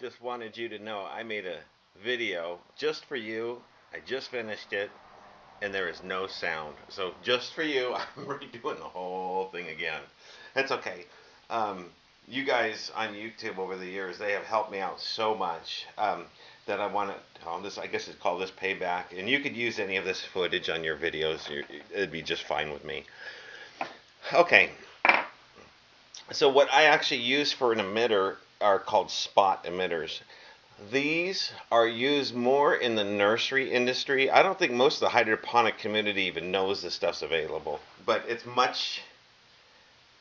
Just wanted you to know I made a video just for you. I just finished it, and there is no sound. So just for you, I'm redoing the whole thing again. That's okay. Um, you guys on YouTube over the years, they have helped me out so much that I want to. This, I guess, it's called this payback. And you could use any of this footage on your videos. It'd be just fine with me. Okay. So what I actually use for an emitter are called spot emitters. These are used more in the nursery industry. I don't think most of the hydroponic community even knows this stuff's available, but it's much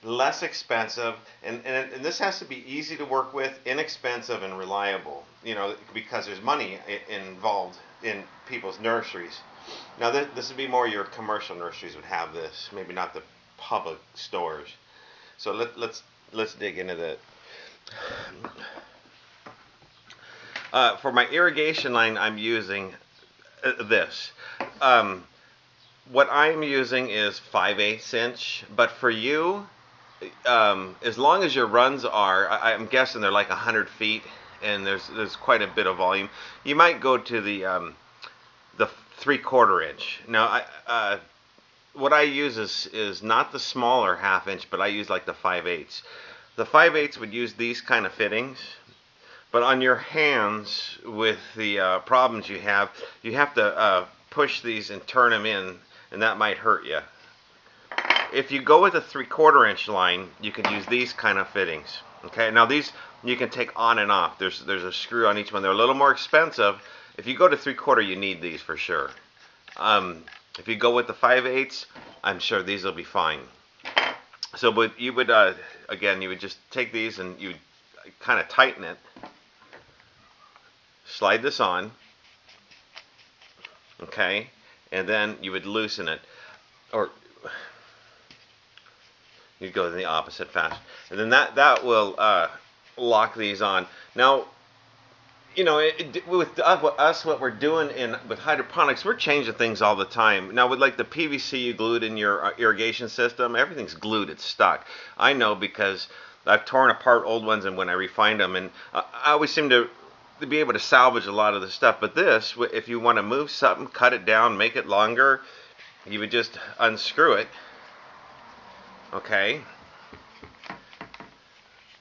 less expensive, and this has to be easy to work with, inexpensive, and reliable. You know, because there's money involved in people's nurseries. Now, this would be more your commercial nurseries would have this, maybe not the public stores. So let's dig into that. For my irrigation line, I'm using this. What I'm using is 5/8 inch, but for you, as long as your runs are, I'm guessing they're like 100 feet, and there's quite a bit of volume. You might go to the 3/4 inch. Now, what I use is not the smaller 1/2 inch, but I use like the 5/8. The 5/8 would use these kind of fittings, but on your hands with the problems you have to push these and turn them in, and that might hurt you. If you go with a 3/4 inch line, you can use these kind of fittings. Okay, now these you can take on and off. There's a screw on each one. They're a little more expensive. If you go to 3/4, you need these for sure. If you go with the 5/8, I'm sure these will be fine. So, but you would again, you would just take these and you kind of tighten it. Slide this on. Okay, and then you would loosen it, or you'd go in the opposite fashion, and then that will lock these on. Now, you know, with us, what we're doing with hydroponics, we're changing things all the time. Now, with like the PVC you glued in your irrigation system, everything's glued, it's stuck. I know because I've torn apart old ones, and when I refined them, and I always seem to be able to salvage a lot of the stuff. But this, if you want to move something, cut it down, make it longer, you would just unscrew it. Okay,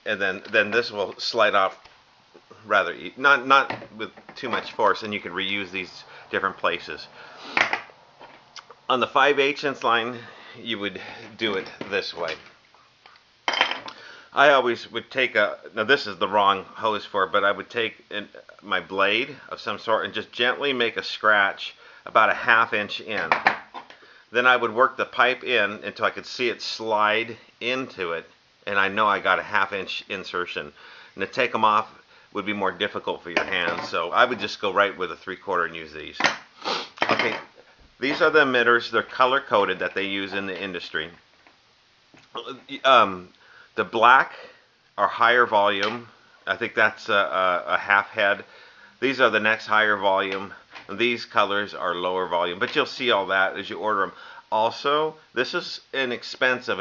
and then this will slide off rather not with too much force, and you can reuse these different places. On the 5/8 inch line, you would do it this way. I always would take now this is the wrong hose for it, but I would take my blade of some sort and just gently make a scratch about a 1/2 inch in. Then I would work the pipe in until I could see it slide into it, and I know I got a 1/2 inch insertion. And to take them off would be more difficult for your hands, so I would just go right with a 3/4 and use these. Okay, these are the emitters. They're color coded that they use in the industry. The black are higher volume. I think that's a 1/2 head. These are the next higher volume. These colors are lower volume, but you'll see all that as you order them. Also, this is inexpensive.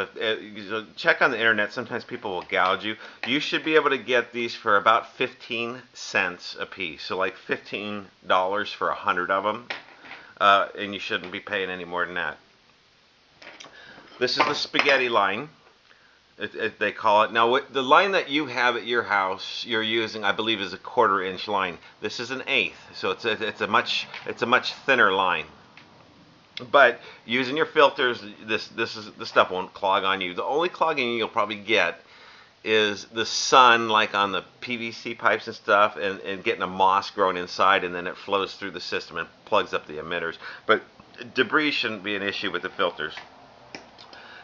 Check on the internet. Sometimes people will gouge you. You should be able to get these for about 15 cents a piece. So like $15 for 100 of them. And you shouldn't be paying any more than that. This is the spaghetti line. They call it. Now, the line that you have at your house, you're using, I believe, is a 1/4 inch line. This is an 1/8, so it's a much thinner line. But using your filters, this stuff won't clog on you. The only clogging you'll probably get is the sun, like on the PVC pipes and stuff, and getting a moss growing inside, and then it flows through the system and plugs up the emitters. But debris shouldn't be an issue with the filters.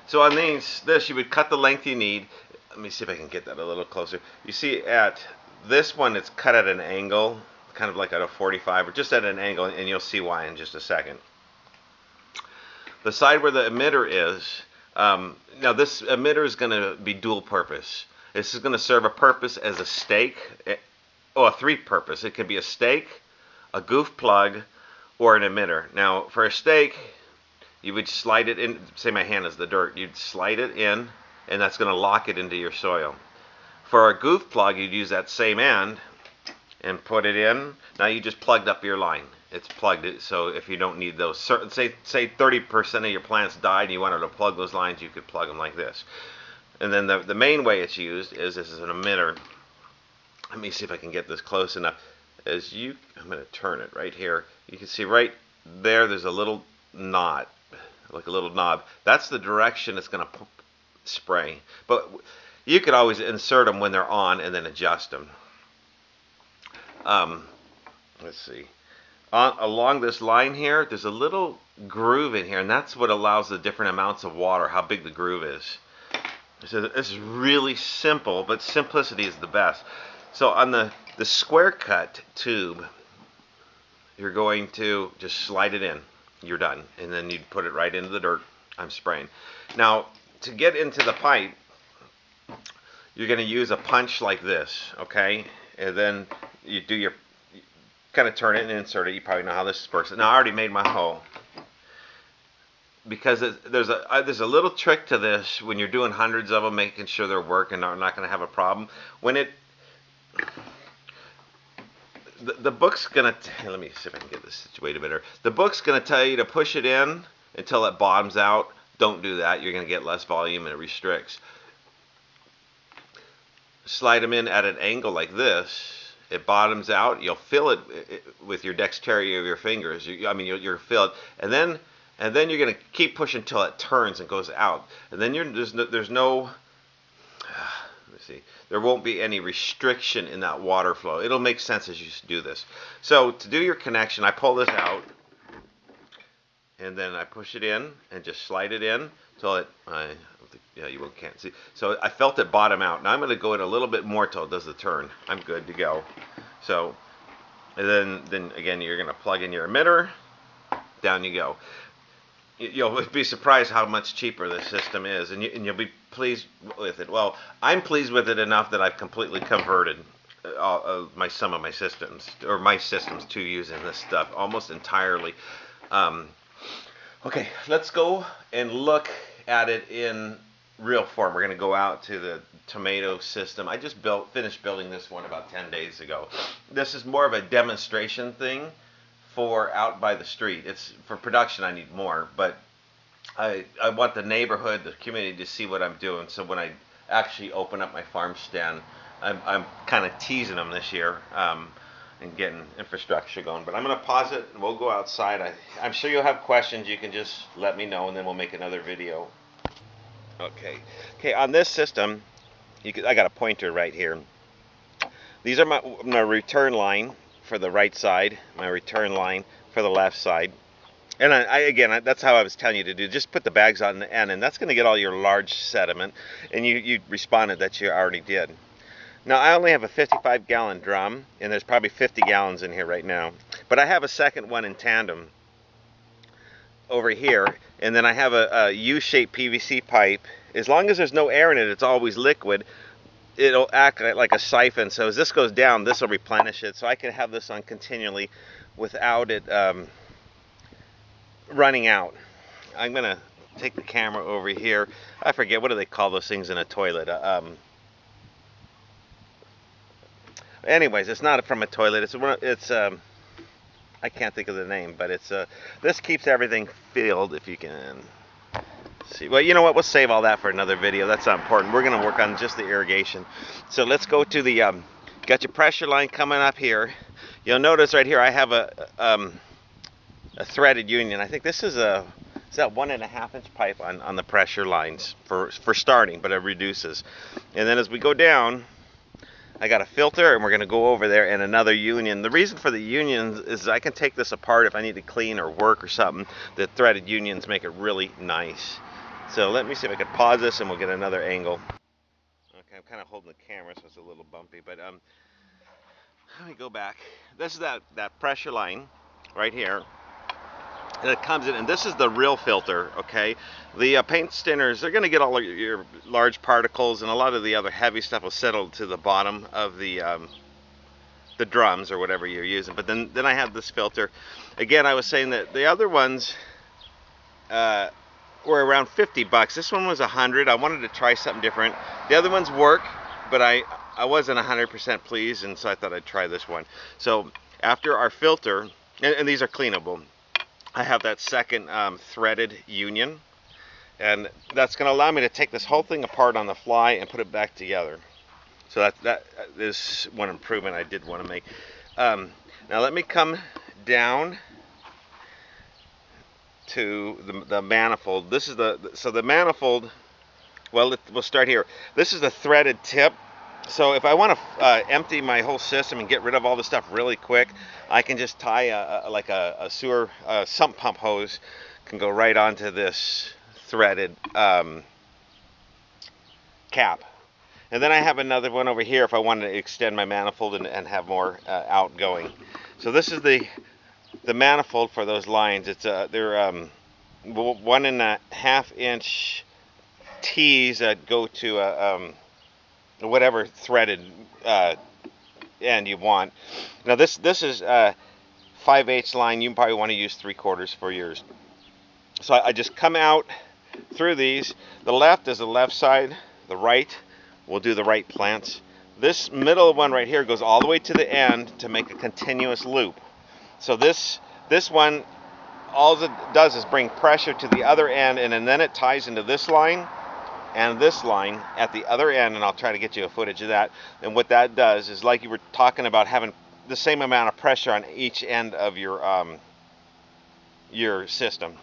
So on this you would cut the length you need. Let me see if I can get that a little closer. You see at this one, it's cut at an angle, kind of like at a 45, or just at an angle, and you'll see why in just a second. The side where the emitter is, now this emitter is going to be dual purpose. This is going to serve a purpose as a stake, a 3-purpose. It could be a stake, a goof plug, or an emitter. Now for a stake, you would slide it in, say my hand is the dirt, you'd slide it in, and that's going to lock it into your soil. For a goof plug, you'd use that same end, and put it in. Now you just plugged up your line. It's plugged, so if you don't need those, say 30% of your plants died and you wanted to plug those lines, you could plug them like this. And then the main way it's used is this is an emitter. Let me see if I can get this close enough. I'm going to turn it right here. You can see right there, there's a little knot, like a little knob. That's the direction it's going to spray. But you could always insert them when they're on and then adjust them. Let's see. Along this line here, there's a little groove in here, and that's what allows the different amounts of water, how big the groove is. So this is really simple, but simplicity is the best. So on the square cut tube, you're going to just slide it in. You're done. And then you put it right into the dirt. I'm spraying. Now, to get into the pipe, you're going to use a punch like this, okay? And then you do your, kind of turn it and insert it. You probably know how this works. Now, I already made my hole. Because there's a little trick to this when you're doing hundreds of them, making sure they're working, are not going to have a problem. When the book's going to, let me see if I can get this situated better. The book's going to tell you to push it in until it bottoms out. Don't do that. You're going to get less volume and it restricts. Slide them in at an angle like this. It bottoms out. You'll feel it with your dexterity of your fingers. You'll feel it. And then you're going to keep pushing until it turns and goes out. And then there's no let me see. There won't be any restriction in that water flow. It'll make sense as you do this. So to do your connection, I pull this out, and then I push it in and just slide it in until it. You can't see. So I felt it bottom out. Now I'm going to go in a little bit more till it does the turn. I'm good to go. So, and then again, you're going to plug in your emitter. Down you go. You'll be surprised how much cheaper this system is, and you'll be pleased with it. Well, I'm pleased with it enough that I've completely converted some of my systems to using this stuff almost entirely. Okay, let's go and look at it in real form. We're going to go out to the tomato system. I just finished building this one about 10 days ago. This is more of a demonstration thing for out by the street. It's for production. I need more, but I want the neighborhood, the community to see what I'm doing. So when I actually open up my farm stand, I'm kind of teasing them this year and getting infrastructure going. But I'm going to pause it and we'll go outside. I'm sure you'll have questions. You can just let me know and then we'll make another video. Okay. On this system, I got a pointer right here. These are my return line for the right side, my return line for the left side. And again, that's how I was telling you to do. Just put the bags on the end, and that's going to get all your large sediment. And you responded that you already did. Now, I only have a 55-gallon drum, and there's probably 50 gallons in here right now. But I have a second one in tandem over here, and then I have a U-shaped PVC pipe. As long as there's no air in it, it's always liquid. It'll act like a siphon, so as this goes down, this will replenish it, so I can have this on continually without it running out. I'm going to take the camera over here. I forget, what do they call those things in a toilet? Anyways, it's not from a toilet. It's I can't think of the name, but it's this keeps everything filled, if you can see. Well, you know what? We'll save all that for another video. That's not important. We're going to work on just the irrigation. So let's go to the got your pressure line coming up here. You'll notice right here I have a threaded union. I think this is that 1.5 inch pipe on the pressure lines for starting, but it reduces. And then as we go down, I got a filter, and we're going to go over there and another union. The reason for the unions is I can take this apart if I need to clean or work or something. The threaded unions make it really nice. So let me see if I can pause this and we'll get another angle. Okay, I'm kind of holding the camera so it's a little bumpy, but let me go back. This is that pressure line right here. And it comes in, and this is the real filter, okay? The paint stinners, they're going to get all of your large particles, and a lot of the other heavy stuff will settle to the bottom of the drums or whatever you're using. But then I have this filter. Again, I was saying that the other ones were around $50. This one was $100. I wanted to try something different. The other ones work, but I I wasn't 100% pleased, and so I thought I'd try this one. So after our filter, and these are cleanable, I have that second threaded union, and that's going to allow me to take this whole thing apart on the fly and put it back together. So that is one improvement I did want to make. Now let me come down to the manifold. This is the manifold. Well, we'll start here. This is the threaded tip. So if I want to empty my whole system and get rid of all the stuff really quick, I can just tie a sewer sump pump hose, can go right onto this threaded cap. And then I have another one over here if I want to extend my manifold and have more outgoing. So this is the manifold for those lines. It's they're 1.5 inch T's that go to whatever threaded end you want. Now this is 5/8 line. You probably want to use 3/4 for yours. So I just come out through these. The left is the left side. The right will do the right plants. This middle one right here goes all the way to the end to make a continuous loop. So this one, all it does is bring pressure to the other end, and then it ties into this line and this line at the other end, and I'll try to get you a footage of that. And what that does is, like you were talking about, having the same amount of pressure on each end of your system.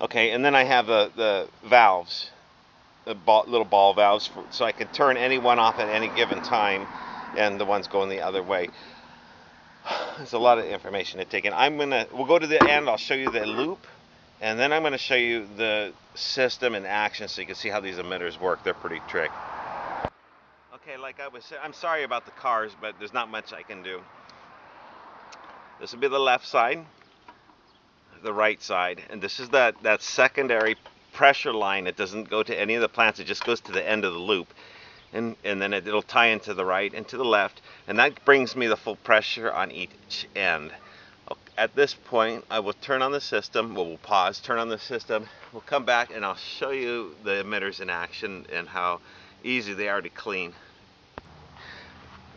Okay, and then I have the valves, the little ball valves, so I can turn any one off at any given time, and the one's going the other way. There's a lot of information to take in. We'll go to the end. I'll show you the loop, and then I'm going to show you the system in action so you can see how these emitters work. They're pretty trick. Okay, like I was saying, I'm sorry about the cars, but there's not much I can do. This will be the left side, the right side, and this is that secondary pressure line. It doesn't go to any of the plants. It just goes to the end of the loop. And then it'll tie into the right and to the left, and that brings me the full pressure on each end. At this point, I will turn on the system. We'll pause, turn on the system. We'll come back, and I'll show you the emitters in action and how easy they are to clean.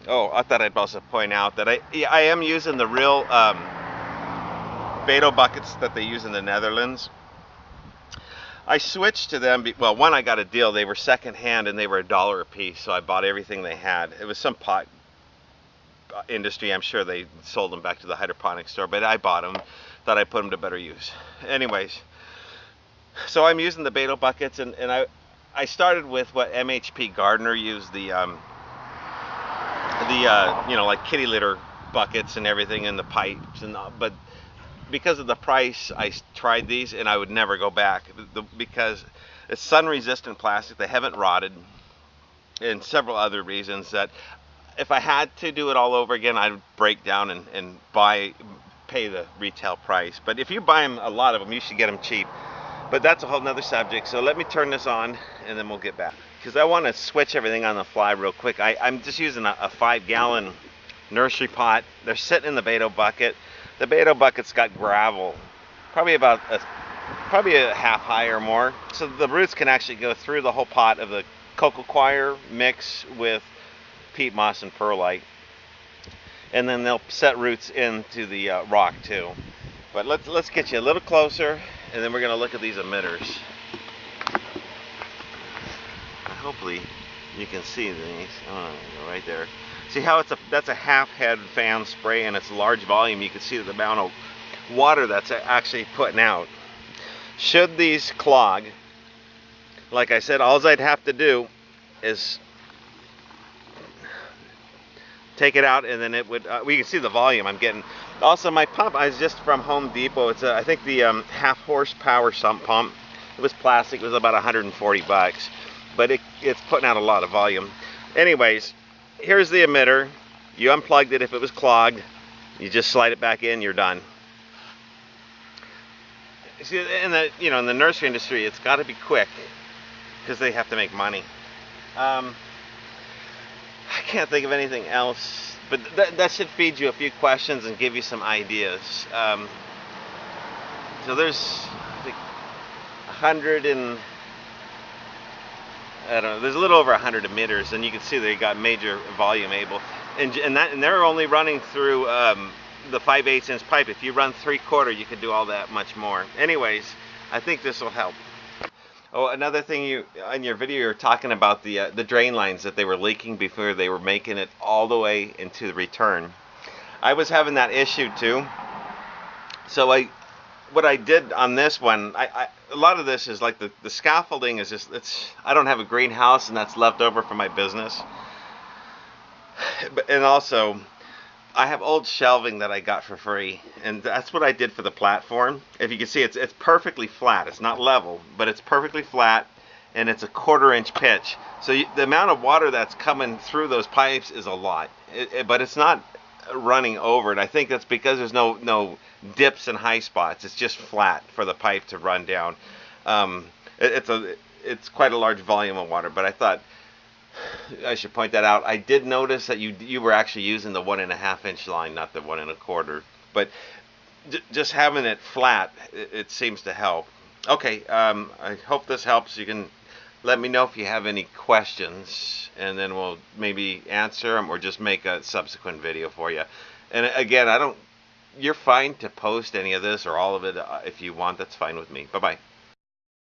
Oh, I thought I'd also point out that I am using the real bato buckets that they use in the Netherlands. I switched to them. Well, one, I got a deal. They were second hand and they were $1 a piece, so I bought everything they had. It was some pot industry. I'm sure they sold them back to the hydroponic store, but I bought them. Thought I'd put them to better use. Anyways, so I'm using the bato buckets, and I started with what MHP Gardner used, the like kitty litter buckets and everything, and the pipes, but because of the price, I tried these, and I would never go back because it's sun-resistant plastic. They haven't rotted, and several other reasons that if I had to do it all over again, I'd break down and pay the retail price. But if you buy them, a lot of them, you should get them cheap. But that's a whole nother subject. So let me turn this on, and then we'll get back, because I want to switch everything on the fly real quick. I'm just using a 5-gallon nursery pot. They're sitting in the bato bucket. The bato bucket's got gravel, probably a half high or more, so the roots can actually go through the whole pot of the cocoa coir mix with peat moss and perlite, and then they'll set roots into the rock too. But let's get you a little closer, and then we're going to look at these emitters. Hopefully you can see these. Right there. See how that's a half head fan spray, and it's large volume. You can see the amount of water that's actually putting out. Should these clog, like I said, all I'd have to do is take it out, and then it would, we can see the volume I'm getting. Also, my pump, I was just from Home Depot. It's I think the half horsepower sump pump. It was plastic. It was about 140 bucks, but it's putting out a lot of volume. Anyways, here's the emitter. You unplugged it if it was clogged. You just slide it back in, you're done. See, in the nursery industry, it's got to be quick because they have to make money. I can't think of anything else, but that should feed you a few questions and give you some ideas. So there's, I think, I don't know, there's a little over 100 emitters, and you can see they got major volume able, and they're only running through the 5/8 inch pipe. If you run 3/4, you could do all that much more. Anyways, I think this will help. Oh, another thing, you in your video, you were talking about the drain lines that they were leaking before they were making it all the way into the return. I was having that issue too. So what I did on this one, a lot of this is like the scaffolding is just, I don't have a greenhouse, and that's left over from my business. And also, I have old shelving that I got for free, and that's what I did for the platform. If you can see, it's perfectly flat. It's not level, but it's perfectly flat, and it's a 1/4 inch pitch. So the amount of water that's coming through those pipes is a lot, but it's not running over, and I think that's because there's no dips and high spots. It's just flat for the pipe to run down. It's quite a large volume of water, but I thought I should point that out. I did notice that you were actually using the 1.5 inch line, not the 1 1/4. But just having it flat, it seems to help. Okay, I hope this helps. You can let me know if you have any questions, and then we'll maybe answer them or just make a subsequent video for you. And again, you're fine to post any of this or all of it if you want. That's fine with me. Bye-bye.